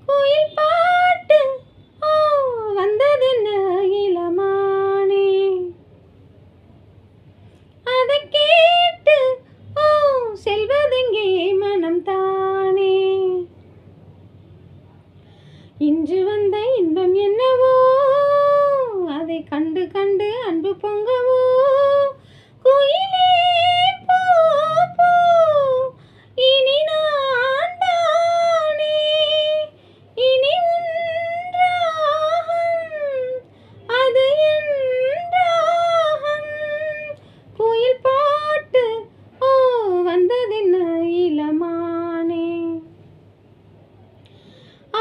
குயில் பாட்டு ஓ வந்ததென்ன இளமானே, அதை கேட்டு ஓ செல்வதெங்கே மனம் தானே. இன்று வந்த இன்பம் என்னவோ, அதை கண்டு கண்டு அன்பு பொங்கவோ. குயிலே போ போ இனி நான் தானே, இனி உன் ராகம் அது என் ராகம். குயில் பாட்டு ஓ வந்ததென்ன இளமானே,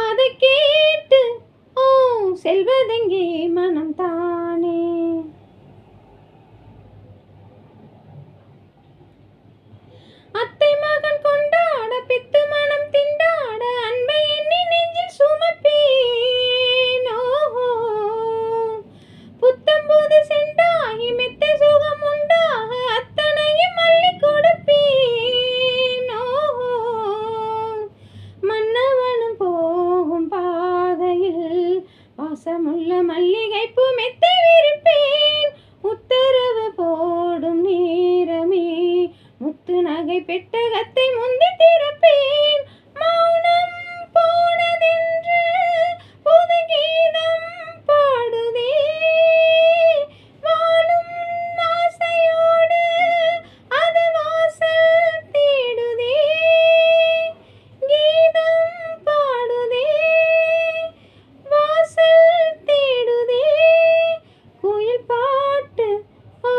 அதை கேட்டு ஓ செல்வதெங்கே மனம் தானே. அத்தை மகன் கொண்டாட பித்து மனம் திண்டாட, அன்பை எண்ணி நெஞ்சில் சுமப்பேன். புத்தம்புது செண்டாகி மெத்தை சுகம் உண்டாக, அத்தனையும் மல்லி கொடுப்பேன். மன்னவனும் போகும் பாதையில் வாசமுள்ள மல்லிகைப்பூ மெத்தை விரிப்பேன். உத்தரவு போடும் நேரமே முத்து நகை பெட்டகத்தை முந்தி திறப்பேன். மௌனம் போனதென்று புது கீதம் பாடுதே, வாழும் ஆசையோடு அது வாசல் தேடுதே. கீதம் பாடுதே, வாசல் தேடுதே. குயில் பாட்டு ஓ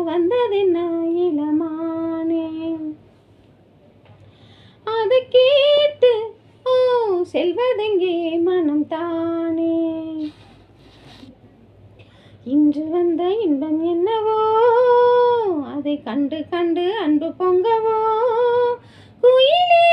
வந்ததென்ன இளமானே, அதை கேட்டு ஓ செல்வதெங்கே மனம் தானே. இன்று வந்த இன்பம் என்னவோ, அதை கண்டு கண்டு அன்பு பொங்கவோ. குயிலே